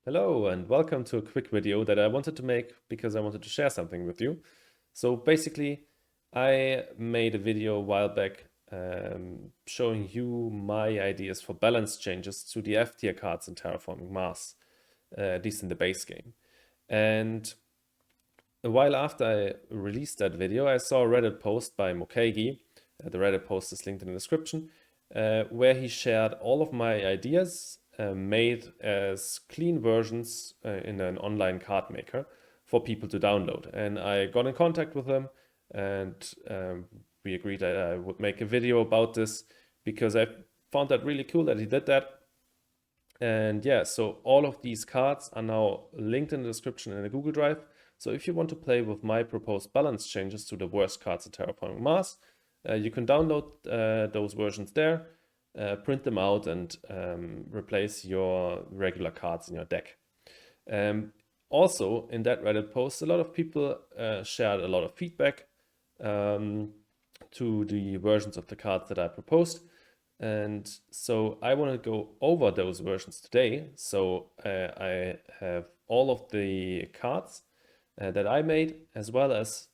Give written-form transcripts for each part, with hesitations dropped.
Hello and welcome to a quick video that I wanted to make because I wanted to share something with you. So basically, I made a video a while back showing you my ideas for balance changes to the F tier cards in Terraforming Mars, at least in the base game. And a while after I released that video, I saw a Reddit post by Mokagi. The Reddit post is linked in the description, where he shared all of my ideas made as clean versions in an online card maker for people to download. And I got in contact with him and we agreed that I would make a video about this because I found that really cool that he did that. And yeah, so all of these cards are now linked in the description in a Google Drive. So if you want to play with my proposed balance changes to the worst cards in Terraforming Mars, you can download those versions there, print them out, and replace your regular cards in your deck. Also, in that Reddit post, a lot of people shared a lot of feedback to the versions of the cards that I proposed. And so I want to go over those versions today. So I have all of the cards that I made, as well as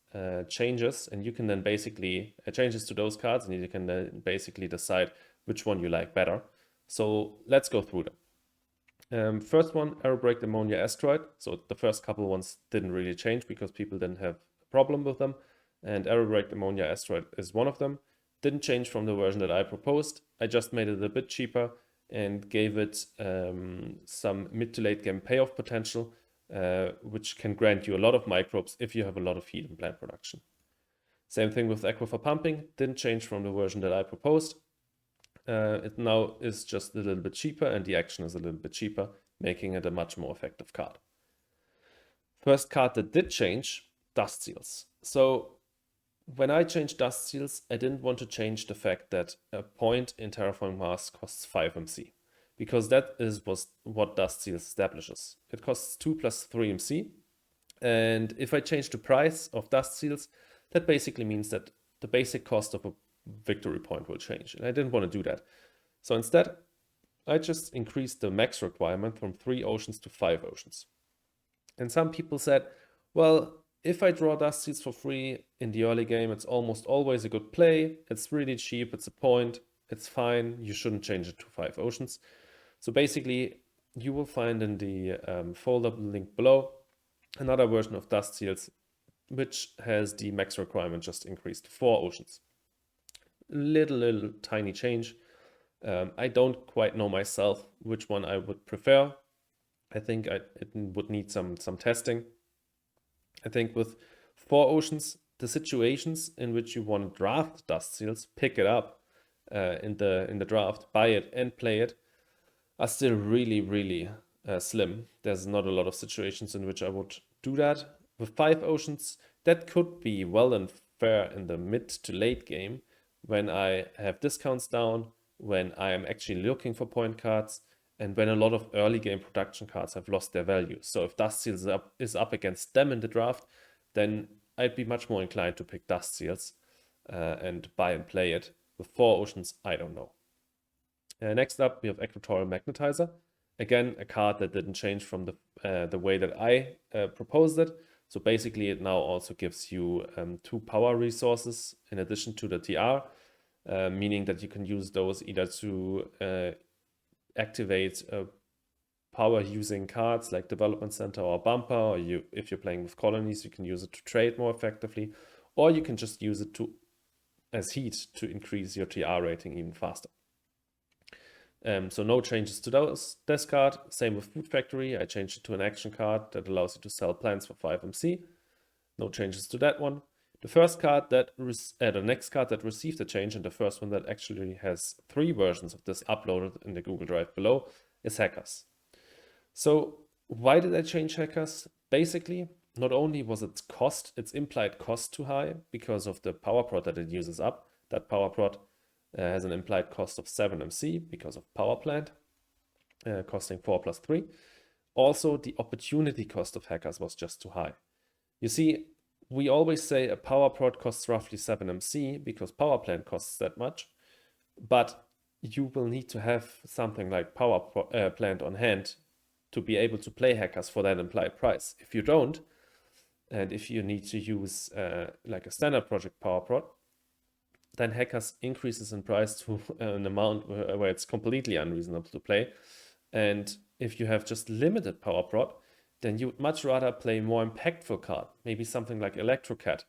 changes, and you can then basically changes to those cards, and you can then basically decide which one you like better. So let's go through them. First one, Arrow Break Ammonia Asteroid. So the first couple ones didn't really change because people didn't have a problem with them, and Arrow Break Ammonia Asteroid is one of them. Didn't change from the version that I proposed. I just made it a bit cheaper and gave it some mid to late game payoff potential, which can grant you a lot of microbes if you have a lot of heat in plant production. Same thing with Aquifer Pumping. Didn't change from the version that I proposed. It now is just a little bit cheaper and the action is a little bit cheaper, making it a much more effective card. First card that did change, Dust Seals. So when I changed Dust Seals, I didn't want to change the fact that a point in Terraforming Mars costs 5 MC, because that was what Dust Seals establishes. It costs 2 plus 3 MC, and if I change the price of Dust Seals, that basically means that the basic cost of a victory point will change, and I didn't want to do that. So instead, I just increased the max requirement from 3 oceans to 5 oceans. And some people said, well, if I draw Dust Seals for free in the early game, it's almost always a good play. It's really cheap, it's a point, it's fine, you shouldn't change it to 5 oceans. So basically, you will find in the folder link below another version of Dust Seals, which has the max requirement just increased to 4 oceans. Little tiny change. I don't quite know myself which one I would prefer. I think it would need some testing. I think with 4 oceans, the situations in which you want to draft Dust Seals, pick it up in the draft, buy it and play it, are still really slim. There's not a lot of situations in which I would do that. With 5 oceans, that could be well and fair in the mid to late game, when I have discounts down, when I am actually looking for point cards, and when a lot of early game production cards have lost their value. So if Dust Seals is up against them in the draft, then I'd be much more inclined to pick Dust Seals and buy and play it. With 4 oceans, I don't know. Next up, we have Equatorial Magnetizer. Again, a card that didn't change from the way that I proposed it. So basically, it now also gives you 2 power resources in addition to the TR, meaning that you can use those either to activate power using cards like Development Center or Bumper, or if you're playing with colonies, you can use it to trade more effectively, or you can just use it as heat to increase your TR rating even faster. So no changes to this card. Same with Food Factory. I changed it to an action card that allows you to sell plants for 5 MC. No changes to that one. The first card the next card that received a change, and the first one that actually has 3 versions of this uploaded in the Google Drive below, is Hackers. So why did I change Hackers? Basically, not only was its implied cost too high because of the power prod that it uses up. That power prod has an implied cost of 7 MC because of power plant, costing 4 plus 3. Also, the opportunity cost of Hackers was just too high. You see, we always say a power prod costs roughly 7 MC because power plant costs that much, but you will need to have something like power plant on hand to be able to play hackers for that implied price. If you don't, and if you need to use like a standard project power prod, then hackers increases in price to an amount where it's completely unreasonable to play. And if you have just limited power prod, then you would much rather play more impactful card, maybe something like Electrocat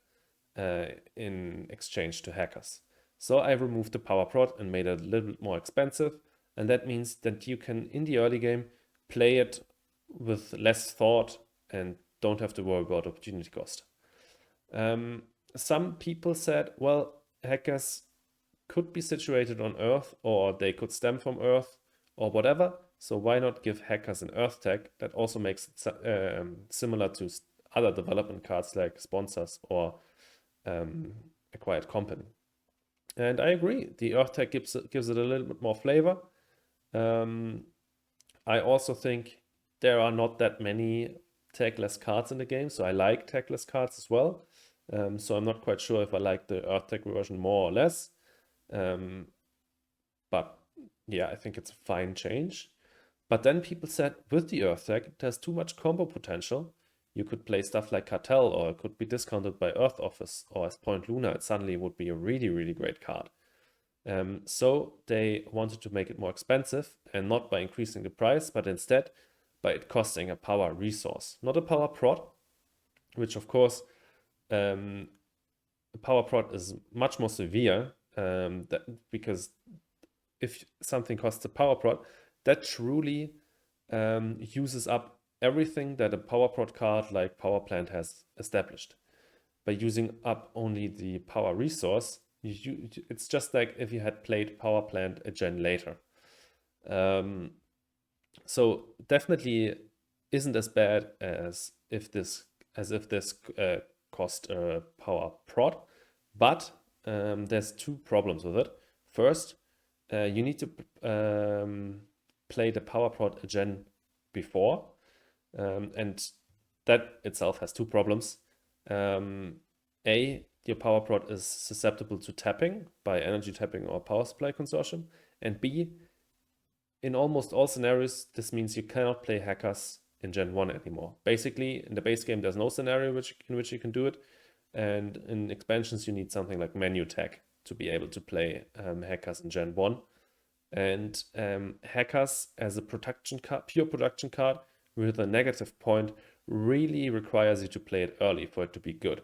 in exchange to hackers. So I removed the power prod and made it a little bit more expensive. And that means that you can, in the early game, play it with less thought and don't have to worry about opportunity cost. Some people said, well, hackers could be situated on Earth, or they could stem from Earth, or whatever. So why not give hackers an Earth tag that also makes it similar to other development cards like sponsors or acquired company? And I agree, the Earth tag gives it a little bit more flavor. I also think there are not that many tagless cards in the game, so I like tagless cards as well. So I'm not quite sure if I like the Earth tag version more or less. But yeah, I think it's a fine change. But then people said with the Earth tag, it has too much combo potential. You could play stuff like Cartel, or it could be discounted by Earth Office, or as Point Luna, it suddenly would be a really, really great card. So they wanted to make it more expensive, and not by increasing the price, but instead by it costing a power resource, not a power prod, which of course a power prod is much more severe, because if something costs a power prod, that truly uses up everything that a power prod card like Power Plant has established. By using up only the power resource, it's just like if you had played Power Plant a gen later. So definitely isn't as bad as if this cost a power prod, but there's two problems with it. First, you need to play the power prod a gen before, and that itself has two problems. A, your power prod is susceptible to tapping by energy tapping or power supply consortium, and B, in almost all scenarios, this means you cannot play hackers in Gen 1 anymore. Basically, in the base game, there's no scenario in which you can do it, and in expansions, you need something like menu tag to be able to play hackers in Gen 1. And hackers as a production card, pure production card with a negative point, really requires you to play it early for it to be good,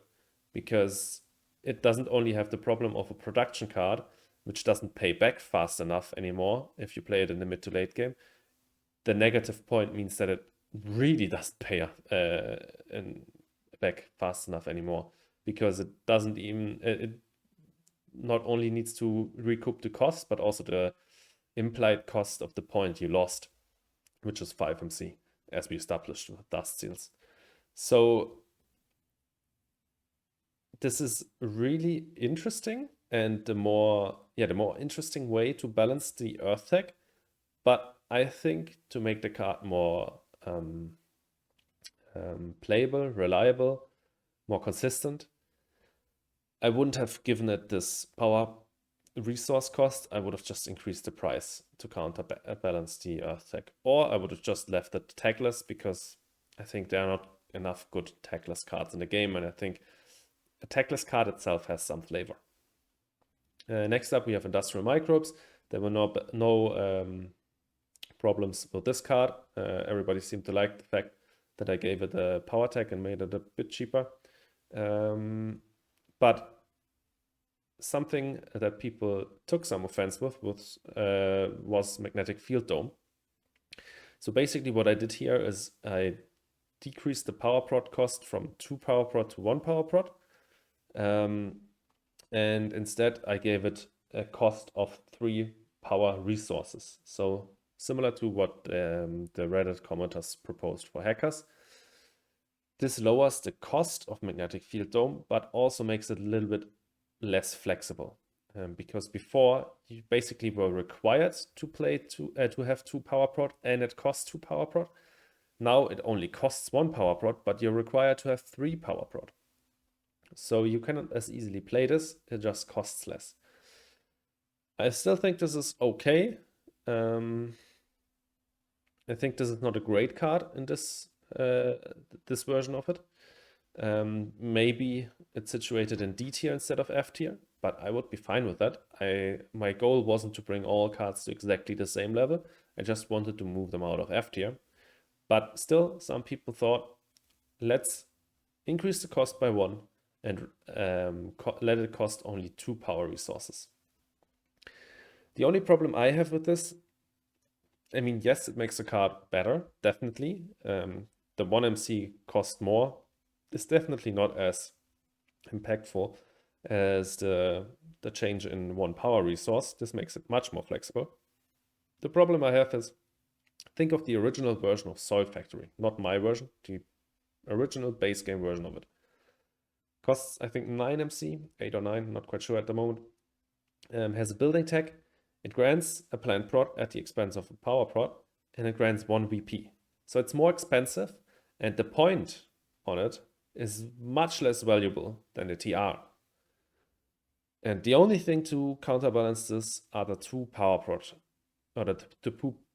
because it doesn't only have the problem of a production card, which doesn't pay back fast enough anymore if you play it in the mid to late game. The negative point means that it really doesn't pay back fast enough anymore, because it doesn't even, it not only needs to recoup the cost, but also the implied cost of the point you lost, which is 5 MC, as we established with dust seals. So this is really interesting, and the more interesting way to balance the Earth tag. But I think to make the card more playable, reliable, more consistent, I wouldn't have given it this power resource cost. I would have just increased the price to counterbalance the Earth tag, or I would have just left it tagless, because I think there are not enough good tagless cards in the game, and I think a tagless card itself has some flavor. Next up, we have Industrial Microbes. There were no problems with this card. Everybody seemed to like the fact that I gave it a power tag and made it a bit cheaper. But something that people took some offense with was Magnetic Field Dome. So basically what I did here is I decreased the power prod cost from 2 power prod to 1 power prod. And instead I gave it a cost of 3 power resources. So similar to what the Reddit commenters proposed for hackers. This lowers the cost of Magnetic Field Dome, but also makes it a little bit less flexible. Because before you basically were required to play to have 2 power prod, and it costs 2 power prod. Now it only costs 1 power prod, but you're required to have 3 power prod. So you cannot as easily play this, it just costs less. I still think this is okay. I think this is not a great card in this version of it. Maybe it's situated in D tier instead of F tier, but I would be fine with that. My goal wasn't to bring all cards to exactly the same level. I just wanted to move them out of F tier. But still, some people thought, let's increase the cost by 1 and let it cost only 2 power resources. The only problem I have with this, I mean, yes, it makes the card better, definitely. The 1 MC cost more is definitely not as impactful as the change in 1 power resource. This makes it much more flexible. The problem I have is, think of the original version of Soil Factory, not my version, the original base game version of it. Costs, I think, 9 MC, 8 or 9, not quite sure at the moment. Has a building tech. It grants a plant prot at the expense of a power prot, and it grants 1 VP. So it's more expensive, and the point on it is much less valuable than the TR. And the only thing to counterbalance this are the 2 power prot, or the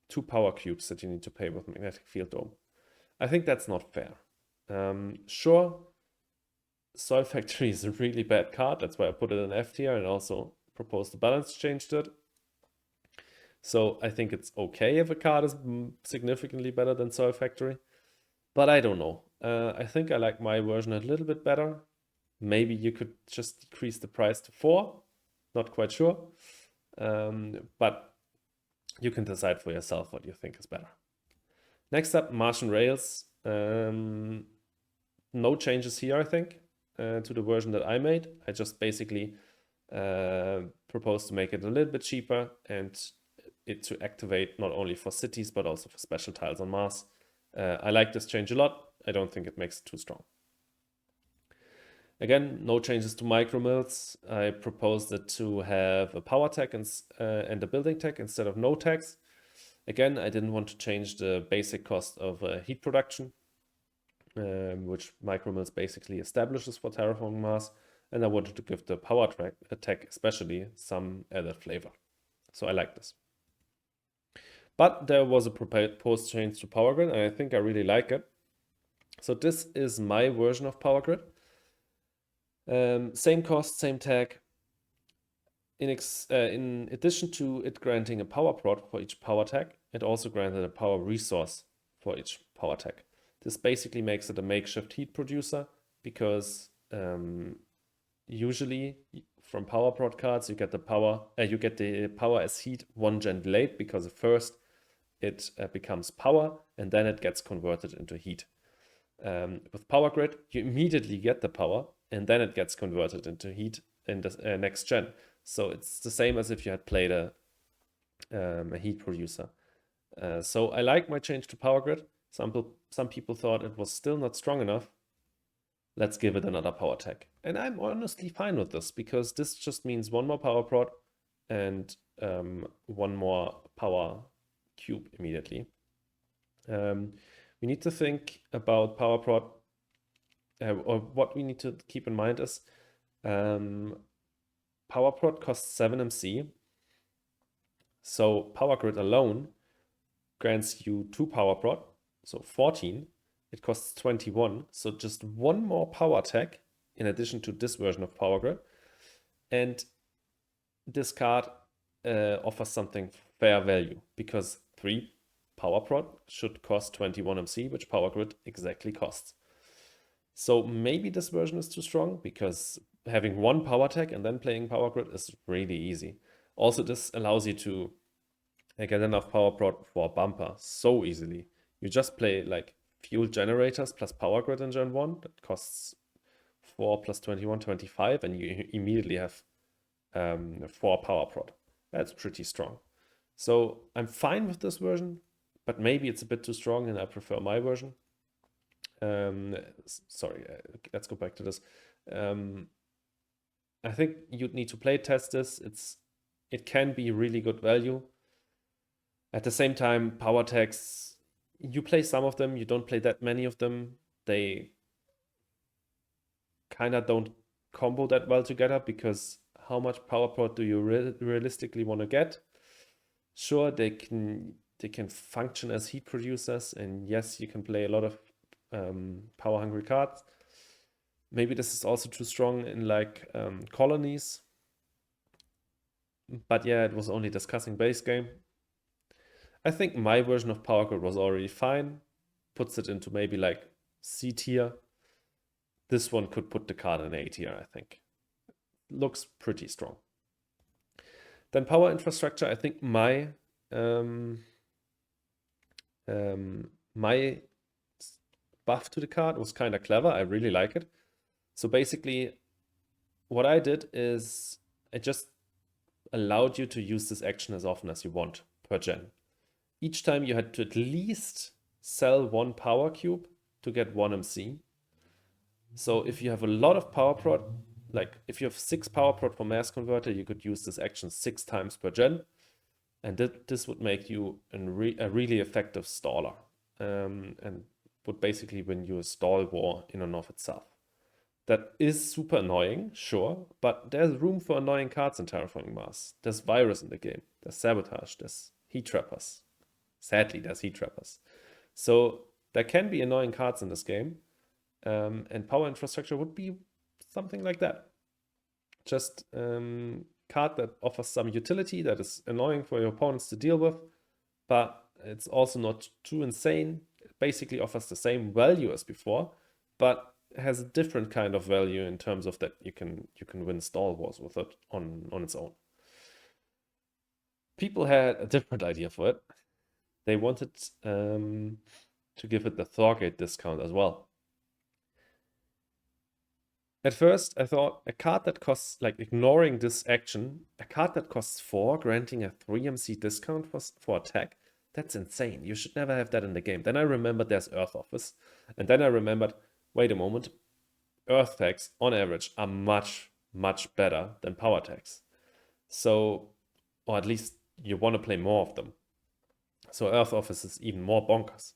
2 power cubes that you need to pay with Magnetic Field Dome. I think that's not fair. Sure, Soil Factory is a really bad card. That's why I put it in F tier and also proposed the balance change to it. So I think it's okay if a card is significantly better than Soil Factory. But I don't know. I think I like my version a little bit better. Maybe you could just decrease the price to 4. Not quite sure. But you can decide for yourself what you think is better. Next up, Martian Rails. No changes here, I think, to the version that I made. I just basically proposed to make it a little bit cheaper and it to activate not only for cities, but also for special tiles on Mars. I like this change a lot. I don't think it makes it too strong. Again, no changes to micro mills. I proposed it to have a power tech and a building tech instead of no techs. Again, I didn't want to change the basic cost of heat production, which micro mills basically establishes for Terraforming Mars. And I wanted to give the power tech especially some added flavor. So I like this. But there was a proposed change to Power Grid, and I think I really like it. So this is my version of Power Grid. Same cost, same tag. In addition to it granting a power prot for each power tag, it also granted a power resource for each power tag. This basically makes it a makeshift heat producer because usually from power prot cards you get the power as heat 1 gen delayed, because first it becomes power and then it gets converted into heat. With Power Grid, you immediately get the power and then it gets converted into heat in the next gen. So it's the same as if you had played a heat producer. So I like my change to Power Grid. Some people thought it was still not strong enough. Let's give it another power tag. And I'm honestly fine with this, because this just means 1 more power prot and 1 more power cube immediately. We need to think about power prot, or what we need to keep in mind is power prot costs 7 MC. So Power Grid alone grants you 2 power prot, so 14. It costs 21, so just 1 more power tag in addition to this version of Power Grid. And this card offers something fair value, because 3 power prot should cost 21 MC, which Power Grid exactly costs. So maybe this version is too strong, because having 1 power tag and then playing Power Grid is really easy. Also, this allows you to get enough power prot for a bumper so easily. You just play like fuel generators plus Power Grid in Gen 1. That costs 4 plus 21, 25, and you immediately have 4 power prot. That's pretty strong. So I'm fine with this version, but maybe it's a bit too strong and I prefer my version. Sorry, let's go back to this. I think you'd need to play test this. It can be really good value. At the same time, power tags, you play some of them, you don't play that many of them. They kind of don't combo that well together, because how much power prot do you realistically want to get? Sure, they can They can function as heat producers, and yes, you can play a lot of power-hungry cards. Maybe this is also too strong in like colonies. But yeah, it was only discussing base game. I think my version of Power Grid was already fine. Puts it into maybe like C tier. This one could put the card in A tier, I think. Looks pretty strong. Then power infrastructure, I think my my buff to the card was kind of clever. I really like it. So basically, what I did is I just allowed you to use this action as often as you want per gen. Each time you had to at least sell one power cube to get one MC. So if you have a lot of power prod, like if you have 6 power prod for mass converter, you could use this action 6 times per gen. And this would make you a really effective staller. And would basically win you a stall war in and of itself. That is super annoying, sure, but there's room for annoying cards in Terraforming Mars. There's virus in the game, there's sabotage, there's heat trappers. Sadly, there's heat trappers. So there can be annoying cards in this game, and power infrastructure would be something like that. Just card that offers some utility that is annoying for your opponents to deal with, but it's also not too insane. It basically offers the same value as before, but has a different kind of value in terms of that you can win stall wars with it on its own. People had a different idea for it. They wanted to give it the Thorgate discount as well. At first, I thought a card that costs, like ignoring this action, a card that costs 4, granting a 3 MC discount for attack, that's insane. You should never have that in the game. Then I remembered there's Earth Office. And then I remembered, wait a moment, Earth tags on average are much, much better than power tags. So, or at least you want to play more of them. So Earth Office is even more bonkers.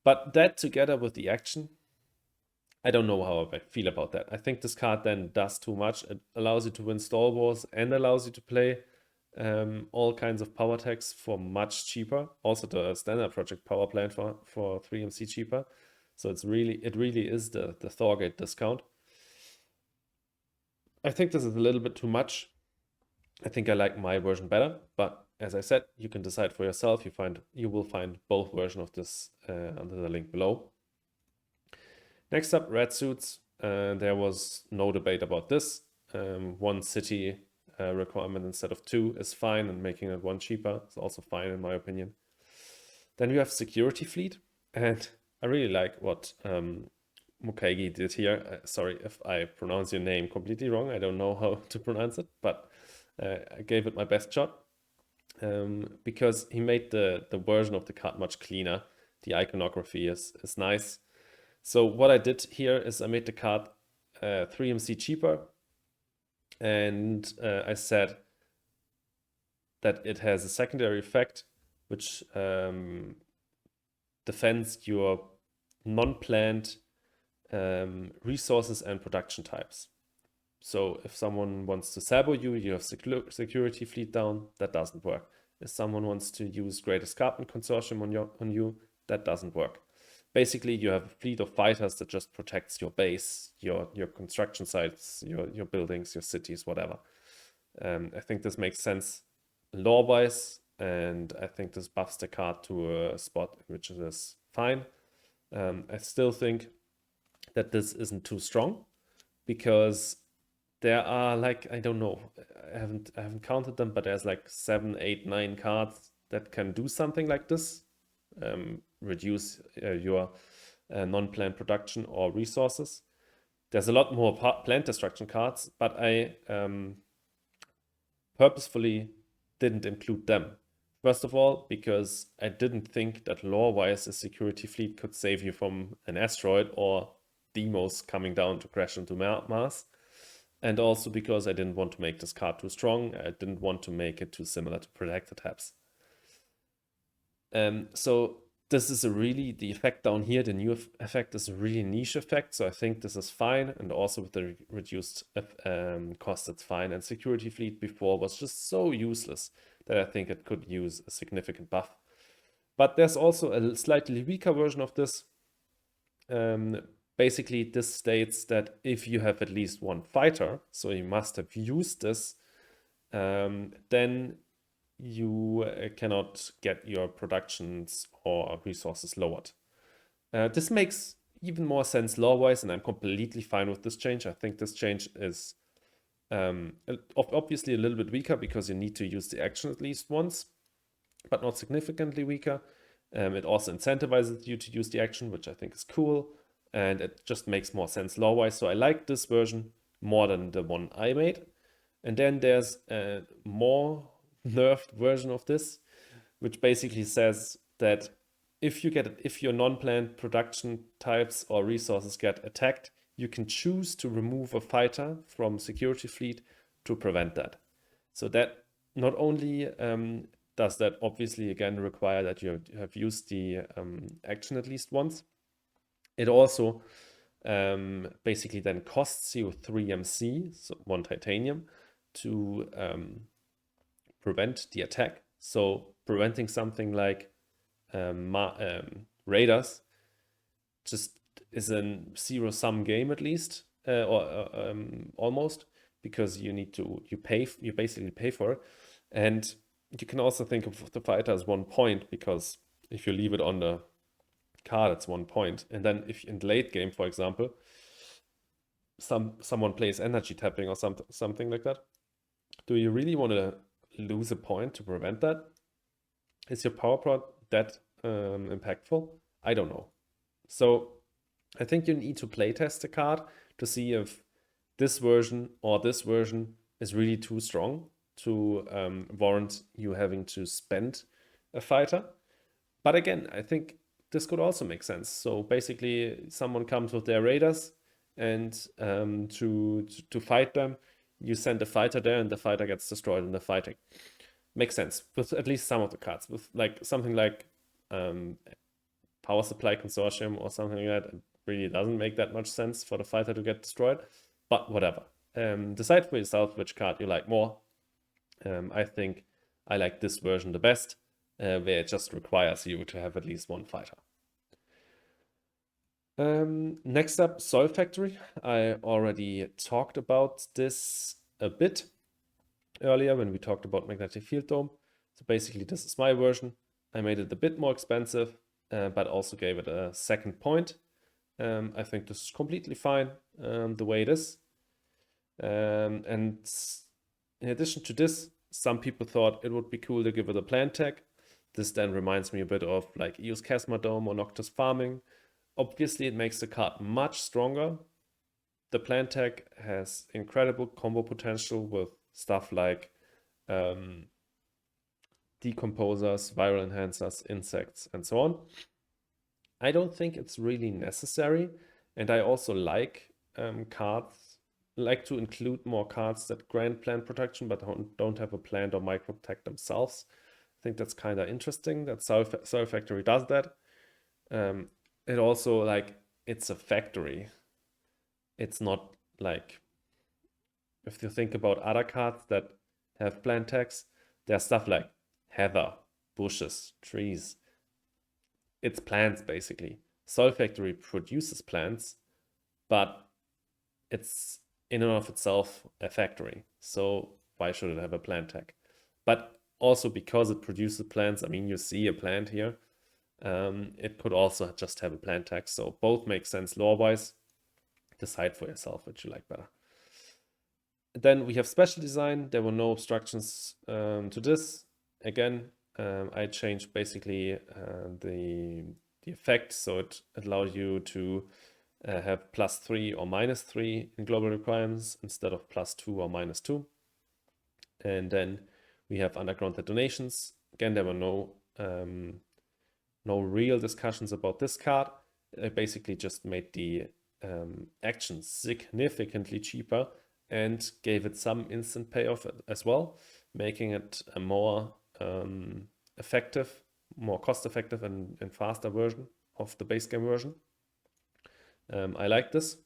But that together with the action, I don't know how I feel about that. I think this card then does too much. It allows you to win stall wars and allows you to play all kinds of power tags for much cheaper. Also the standard project power plant for 3MC cheaper. So it really is the Thorgate discount. I think this is a little bit too much. I think I like my version better, but as I said, you can decide for yourself. You will find both versions of this under the link below. Next up, red suits. There was no debate about this. 1 city requirement instead of 2 is fine, and making it 1 cheaper is also fine in my opinion. Then we have security fleet, and I really like what Mukagi did here. Sorry if I pronounce your name completely wrong. I don't know how to pronounce it, but I gave it my best shot because he made the version of the card much cleaner. The iconography is nice. So what I did here is I made the card 3 MC cheaper, and I said that it has a secondary effect which defends your non-planned resources and production types. So if someone wants to sabo you, you have security fleet down, that doesn't work. If someone wants to use Great Escarpment Consortium on you, that doesn't work. Basically, you have a fleet of fighters that just protects your base, your construction sites, your buildings, your cities, whatever. I think this makes sense lore-wise, and I think this buffs the card to a spot which is fine. I still think that this isn't too strong because there are like, I don't know, I haven't counted them, but there's like 7, 8, 9 cards that can do something like this. Reduce your non-planned production or resources. There's a lot more planned destruction cards, but I purposefully didn't include them. First of all, because I didn't think that lore-wise a security fleet could save you from an asteroid or Deimos coming down to crash into Mars. And also because I didn't want to make this card too strong. I didn't want to make it too similar to Protected Tabs. So this is the effect down here, the new effect is a really niche effect. So I think this is fine. And also with the reduced cost, it's fine. And security fleet before was just so useless that I think it could use a significant buff. But there's also a slightly weaker version of this. Basically, this states that if you have at least one fighter, so you must have used this, then you cannot get your productions or resources lowered. This makes even more sense lore-wise, and I'm completely fine with this change. I think this change is obviously a little bit weaker because you need to use the action at least once, but not significantly weaker. It also incentivizes you to use the action, which I think is cool, and it just makes more sense lore-wise. So I like this version more than the one I made. And then there's a more nerfed version of this, which basically says that if your non-planned production types or resources get attacked, you can choose to remove a fighter from security fleet to prevent that. So that not only does that obviously again require that you have used the action at least once, it also basically then costs you 3 MC, so 1 titanium, to prevent the attack. So preventing something like raiders just is a zero-sum game at least, or almost, because you basically pay for it. And you can also think of the fighter as 1 point, because if you leave it on the card, it's 1 point. And then if in the late game, for example, someone plays energy tapping or something like that, do you really want to lose a point to prevent that? Is your power prod that impactful? I don't know. So I think you need to playtest the card to see if this version or this version is really too strong to warrant you having to spend a fighter. But again, I think this could also make sense. So basically, someone comes with their raiders, and to fight them, you send a fighter there, and the fighter gets destroyed in the fighting. Makes sense with at least some of the cards. With like something like Power Supply Consortium or something like that, it really doesn't make that much sense for the fighter to get destroyed. But whatever. Decide for yourself which card you like more. I think I like this version the best, where it just requires you to have at least one fighter. Next up, Soil Factory. I already talked about this a bit earlier when we talked about Magnetic Field Dome. So basically, this is my version. I made it a bit more expensive, but also gave it a 2nd point. I think this is completely fine the way it is. And in addition to this, some people thought it would be cool to give it a plant tag. This then reminds me a bit of like Eos Chasma Dome or Noctis Farming. Obviously, it makes the card much stronger. The plant tag has incredible combo potential with stuff like decomposers, viral enhancers, insects, and so on. I don't think it's really necessary, and I also like to include more cards that grant plant protection but don't have a plant or micro tag themselves. I think that's kind of interesting that Soil Factory does that. It also, like, it's a factory. It's not like, if you think about other cards that have plant tags, there's stuff like heather, bushes, trees. It's plants, basically. Soil Factory produces plants, but it's in and of itself a factory. So why should it have a plant tag? But also because it produces plants, I mean, you see a plant here. It could also just have a plant tag. So both make sense lore-wise. Decide for yourself which you like better. Then we have special design. There were no obstructions to this. Again, I changed basically the effect, so it allowed you to have +3 or -3 in global requirements instead of +2 or -2. And then we have underground detonations. Again, there were no real discussions about this card. I basically just made the action significantly cheaper and gave it some instant payoff as well, making it a more effective, more cost-effective and faster version of the base game version. I like this.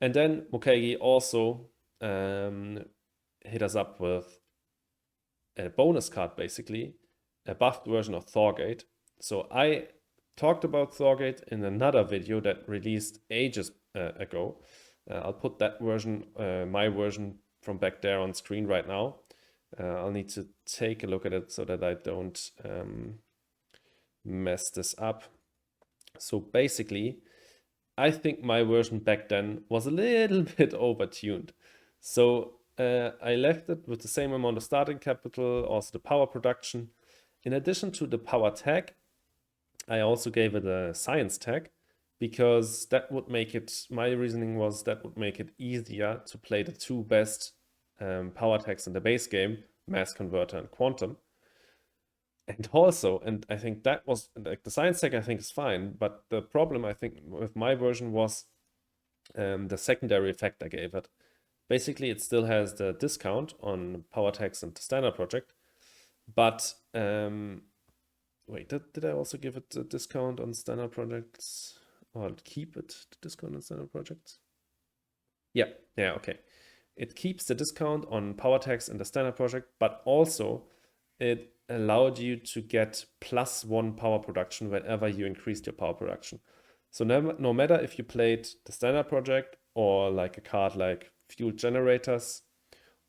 And then Mokage also hit us up with a bonus card, basically, a buffed version of Thorgate. So I talked about Thorgate in another video that released ages ago. I'll put that version, my version from back there on screen right now. I'll need to take a look at it so that I don't mess this up. So basically, I think my version back then was a little bit overtuned. So I left it with the same amount of starting capital, also the power production. In addition to the power tag, I also gave it a science tag because that would make it, my reasoning was that would make it easier to play the two best power tags in the base game, mass converter and quantum. And also, and I think that was like the science tag I think is fine, but the problem I think with my version was the secondary effect I gave it. Basically, it still has the discount on power tags and the standard project, but wait, did I also give it a discount on standard projects? Or keep it the discount on standard projects? Yeah, okay. It keeps the discount on power tags and the standard project, but also it allowed you to get +1 power production whenever you increased your power production. So no matter if you played the standard project or like a card like fuel generators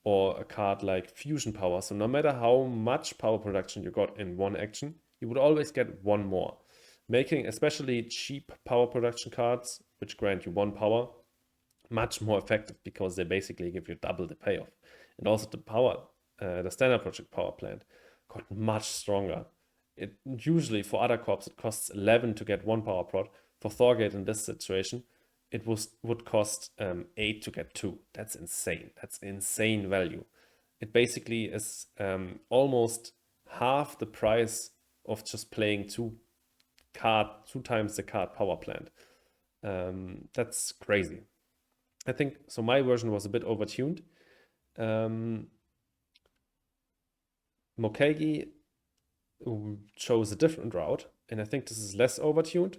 or a card like fusion power, so no matter how much power production you got in one action, you would always get one more, making especially cheap power production cards, which grant you 1 power, much more effective because they basically give you double the payoff. And also the standard project power plant got much stronger. It usually for other corps it costs 11 to get 1 power prod. For Thorgate in this situation, it would cost 8 to get 2. That's insane. That's insane value. It basically is almost half the price of just playing two times the card power plant. That's crazy. I think so. My version was a bit overtuned. Mokegi chose a different route, and I think this is less overtuned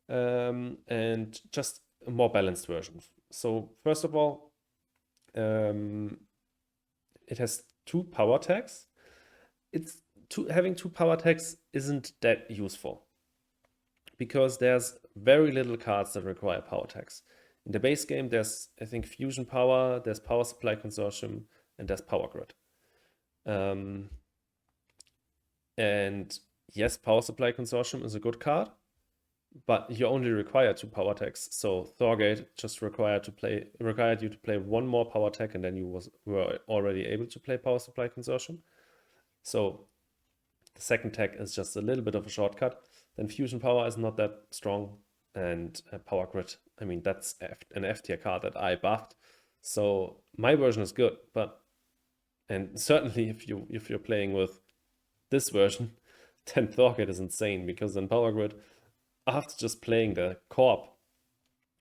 and just a more balanced version. So first of all, it has 2 power tags. Having 2 power tags isn't that useful because there's very little cards that require power tags. In the base game, there's, I think, Fusion Power, there's Power Supply Consortium, and there's Power Grid. And yes, Power Supply Consortium is a good card, but you only require 2 power tags. So Thorgate just required you to play 1 more power tag, and then you were already able to play Power Supply Consortium. So the second tag is just a little bit of a shortcut. Then Fusion Power is not that strong, and Power Grid, I mean, that's an F tier card that I buffed. So my version is good, and certainly if you're playing with this version, then Thorgate is insane because then Power Grid, after just playing the Corp,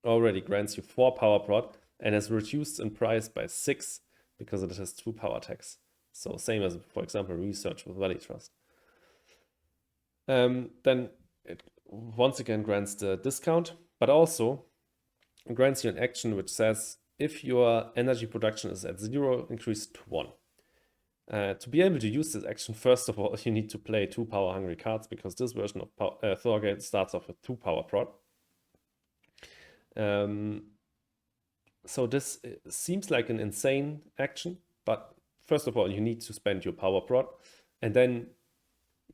already grants you 4 power prod and has reduced in price by 6 because it has 2 power tags. So same as, for example, Research with Valley Trust. Then it once again grants the discount, but also grants you an action which says if your energy production is at 0, increase to 1. To be able to use this action, first of all, you need to play 2 power hungry cards because this version of Thorgate starts off with 2 power prod. So this seems like an insane action, but first of all, you need to spend your power prod, and then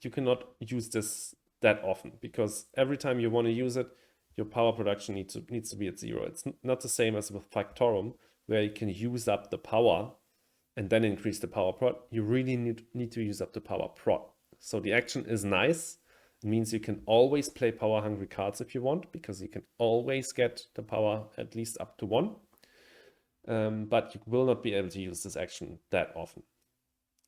you cannot use this that often because every time you want to use it, your power production needs to be at 0. It's not the same as with Factorum, where you can use up the power and then increase the power prod. You really need to use up the power prod. So the action is nice. It means you can always play power hungry cards if you want, because you can always get the power at least up to 1. But you will not be able to use this action that often.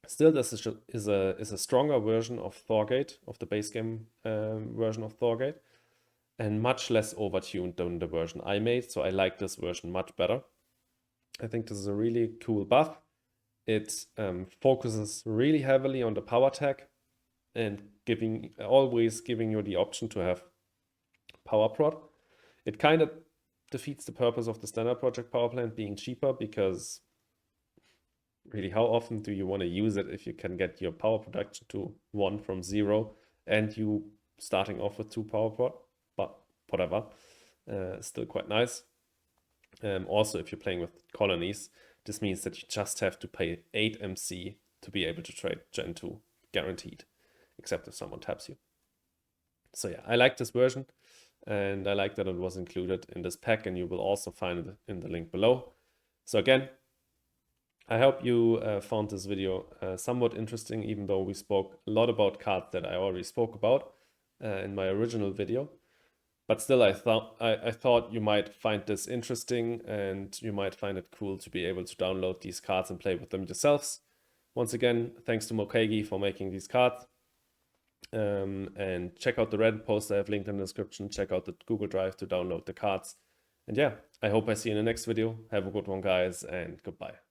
Still, this is a stronger version of Thorgate, of the base game version of Thorgate, and much less overtuned than the version I made. So I like this version much better. I think this is a really cool buff. It focuses really heavily on the power tag and always giving you the option to have power prod. It kind of defeats the purpose of the standard project power plant being cheaper, because really, how often do you want to use it if you can get your power production to 1 from 0 and you starting off with 2 power pot, but whatever, still quite nice. Also, if you're playing with colonies, this means that you just have to pay 8 MC to be able to trade Gen 2, guaranteed, except if someone taps you. So yeah, I like this version, and I like that it was included in this pack, and you will also find it in the link below. So again, I hope you found this video somewhat interesting, even though we spoke a lot about cards that I already spoke about in my original video. But still, I thought you might find this interesting, and you might find it cool to be able to download these cards and play with them yourselves. Once again, thanks to Mokagi for making these cards. And check out the Reddit post I have linked in the description. Check out the Google Drive to download the cards. And yeah, I hope I see you in the next video. Have a good one, guys, and goodbye.